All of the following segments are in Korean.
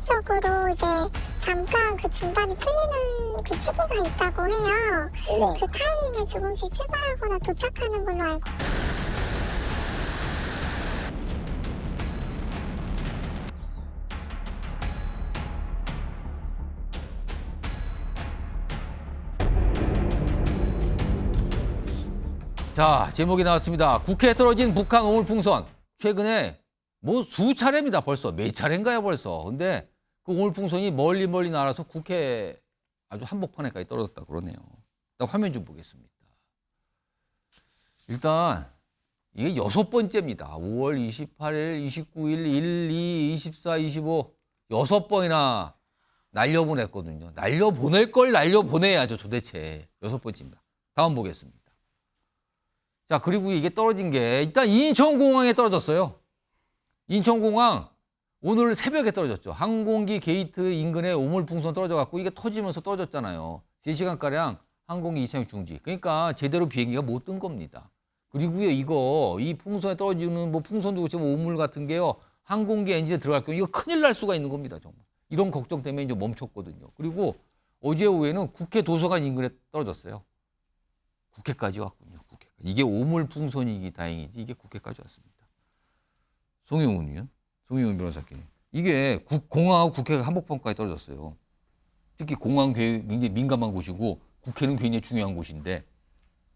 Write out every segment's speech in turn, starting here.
일시적으로 이제 잠깐 그 중단이 풀리는 그 시기가 있다고 해요. 네. 그 타이밍에 조금씩 출발하거나 도착하는 걸로 알고. 자, 제목이 나왔습니다. 국회에 떨어진 북한 오물풍선. 최근에 뭐 수차례입니다. 벌써. 몇 차례인가요 벌써. 근데 그 오물풍선이 멀리 날아서 국회 아주 한복판에까지 떨어졌다 그러네요. 일단 화면 좀 보겠습니다. 일단 이게 6번째입니다. 5월 28일, 29일, 1, 2, 24, 25 6번이나 날려보냈거든요. 날려보낼 걸 날려보내야죠 도대체. 6번째입니다. 다음 보겠습니다. 자, 그리고 이게 떨어진 게 일단 인천공항에 떨어졌어요. 인천공항 오늘 새벽에 떨어졌죠. 항공기 게이트 인근에 오물풍선 떨어져갖고 이게 터지면서 떨어졌잖아요. 3시간가량 항공기 이착륙 중지. 그러니까 제대로 비행기가 못 뜬 겁니다. 그리고요, 이 풍선에 떨어지는 뭐 풍선도 그렇지만 오물 같은 게요, 항공기 엔진에 들어갈 경우 이거 큰일 날 수가 있는 겁니다. 정말. 이런 걱정 때문에 이제 멈췄거든요. 그리고 어제 오후에는 국회 도서관 인근에 떨어졌어요. 국회까지 왔군요. 국회까지. 이게 오물풍선이기 다행이지 이게 국회까지 왔습니다. 송영훈 의원, 송영훈 변호사님. 이게 공항하고 국회가 한복판까지 떨어졌어요. 특히 공항 굉장히 민감한 곳이고 국회는 굉장히 중요한 곳인데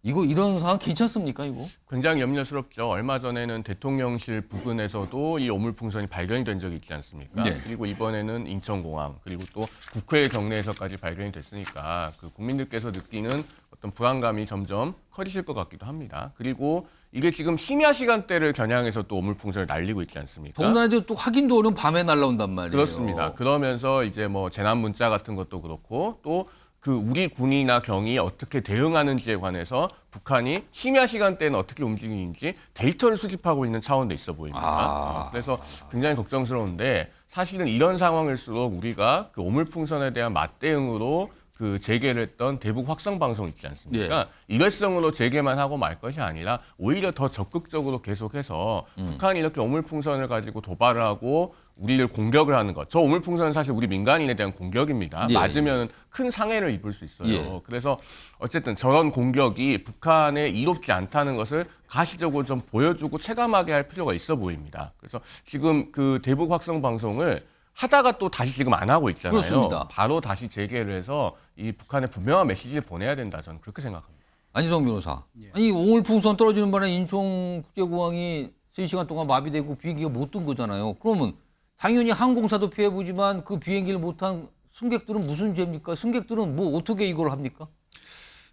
이런 상황 괜찮습니까 이거? 굉장히 염려스럽죠. 얼마 전에는 대통령실 부근에서도 이 오물풍선이 발견이 된 적이 있지 않습니까? 네. 그리고 이번에는 인천공항 그리고 또 국회 경내에서까지 발견이 됐으니까 그 국민들께서 느끼는 어떤 불안감이 점점 커지실 것 같기도 합니다. 그리고 이게 지금 심야 시간대를 겨냥해서 또 오물풍선을 날리고 있지 않습니까? 더군다나 또 확인도 어려운 밤에 날라온단 말이에요. 그렇습니다. 그러면서 이제 뭐 재난 문자 같은 것도 그렇고 또 그 우리 군이나 경이 어떻게 대응하는지에 관해서 북한이 심야 시간대는 어떻게 움직이는지 데이터를 수집하고 있는 차원도 있어 보입니다. 그래서 굉장히 걱정스러운데 사실은 이런 상황일수록 우리가 그 오물풍선에 대한 맞대응으로 그 재개를 했던 대북 확성 방송 있지 않습니까? 일회성으로 재개만 하고 말 것이 아니라 오히려 더 적극적으로 계속해서 북한이 이렇게 오물풍선을 가지고 도발을 하고 우리를 공격을 하는 것. 저 오물풍선은 사실 우리 민간인에 대한 공격입니다. 예. 맞으면 큰 상해를 입을 수 있어요. 예. 그래서 어쨌든 저런 공격이 북한에 이롭지 않다는 것을 가시적으로 좀 보여주고 체감하게 할 필요가 있어 보입니다. 그래서 지금 그 대북 확성 방송을 하다가 또 다시 지금 안 하고 있잖아요. 그렇습니다. 바로 다시 재개를 해서 이 북한에 분명한 메시지를 보내야 된다. 저는 그렇게 생각합니다. 안지성 변호사. 아니 오물풍선 떨어지는 바람에 인천국제공항이 3시간 동안 마비되고 비행기가 못 뜬 거잖아요. 그러면 당연히 항공사도 피해보지만 그 비행기를 못한 승객들은 무슨 죄입니까? 승객들은 뭐 어떻게 이걸 합니까?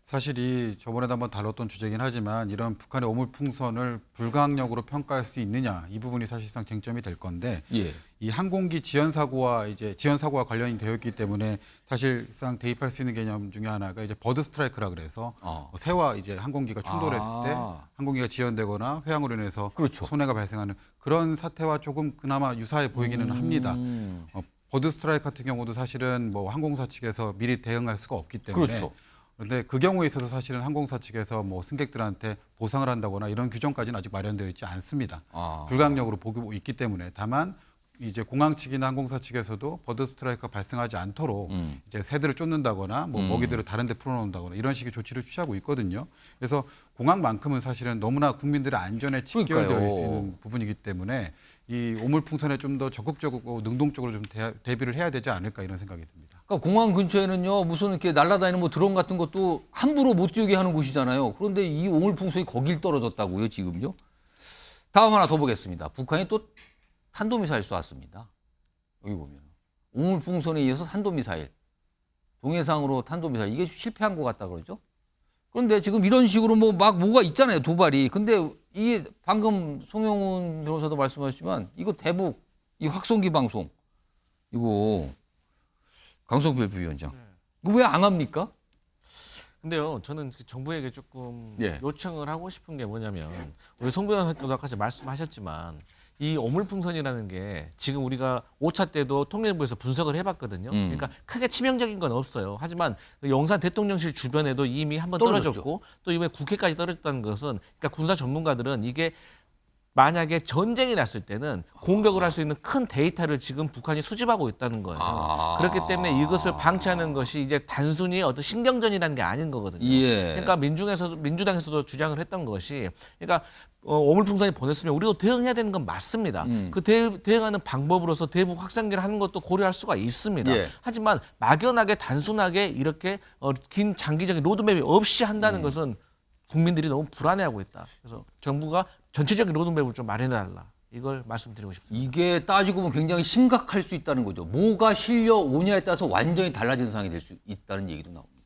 사실 이 저번에도 한번 다뤘던 주제긴 하지만 이런 북한의 오물풍선을 불가항력으로 평가할 수 있느냐 이 부분이 사실상 쟁점이 될 건데 예. 이 항공기 지연 사고와 관련이 되어 있기 때문에 사실상 대입할 수 있는 개념 중에 하나가 이제 버드 스트라이크라 그래서 새와 이제 항공기가 충돌했을 때 항공기가 지연되거나 회항으로 인해서 그렇죠. 손해가 발생하는 그런 사태와 조금 그나마 유사해 보이기는 합니다. 버드 스트라이크 같은 경우도 사실은 뭐 항공사 측에서 미리 대응할 수가 없기 때문에 그렇죠. 그런데 그 경우에 있어서 사실은 항공사 측에서 뭐 승객들한테 보상을 한다거나 이런 규정까지는 아직 마련되어 있지 않습니다. 불가항력으로 보고 있기 때문에 다만 이제 공항 측이나 항공사 측에서도 버드 스트라이크가 발생하지 않도록 이제 새들을 쫓는다거나 뭐 먹이들을 다른 데 풀어놓는다거나 이런 식의 조치를 취하고 있거든요. 그래서 공항만큼은 사실은 너무나 국민들의 안전에 직결되어 있는 부분이기 때문에 이 오물풍선에 좀 더 적극적이고 능동적으로 좀 대비를 해야 되지 않을까 이런 생각이 듭니다. 그러니까 공항 근처에는요 무슨 이렇게 날아다니는 뭐 드론 같은 것도 함부로 못 띄우게 하는 곳이잖아요. 그런데 이 오물풍선이 거길 떨어졌다고요 지금요? 다음 하나 더 보겠습니다. 북한이 또 탄도미사일 쏘았습니다. 여기 보면 오물풍선에 이어서 탄도미사일, 동해상으로 탄도미사일 이게 실패한 것 같다 그러죠. 그런데 지금 이런 식으로 뭐가 있잖아요 도발이. 근데 이게 방금 송영훈 변호사도 말씀하셨지만 이거 대북 이 확성기 방송 이거 강성필 부위원장 이거 왜 안 합니까? 근데요, 저는 정부에게 조금 예. 요청을 하고 싶은 게 뭐냐면 우리 송 변호사께도 아까 말씀하셨지만 이 오물풍선이라는 게 지금 우리가 5차 때도 통일부에서 분석을 해봤거든요. 그러니까 크게 치명적인 건 없어요. 하지만 용산 대통령실 주변에도 이미 한번 떨어졌고 또 이번에 국회까지 떨어졌다는 것은 그러니까 군사 전문가들은 이게 만약에 전쟁이 났을 때는 공격을 할 수 있는 큰 데이터를 지금 북한이 수집하고 있다는 거예요. 그렇기 때문에 이것을 방치하는 것이 이제 단순히 어떤 신경전이라는 게 아닌 거거든요. 예. 그러니까 민주당에서도 주장을 했던 것이, 그러니까 오물풍선이 보냈으면 우리도 대응해야 되는 건 맞습니다. 그 대응하는 방법으로서 대북 확산기를 하는 것도 고려할 수가 있습니다. 예. 하지만 막연하게 단순하게 이렇게 긴 장기적인 로드맵이 없이 한다는 것은 국민들이 너무 불안해하고 있다. 그래서 정부가 전체적인 로드맵을 좀 마련해달라. 이걸 말씀드리고 싶습니다. 이게 따지고 보면 굉장히 심각할 수 있다는 거죠. 뭐가 실려오냐에 따라서 완전히 달라지는 상황이 될 수 있다는 얘기도 나옵니다.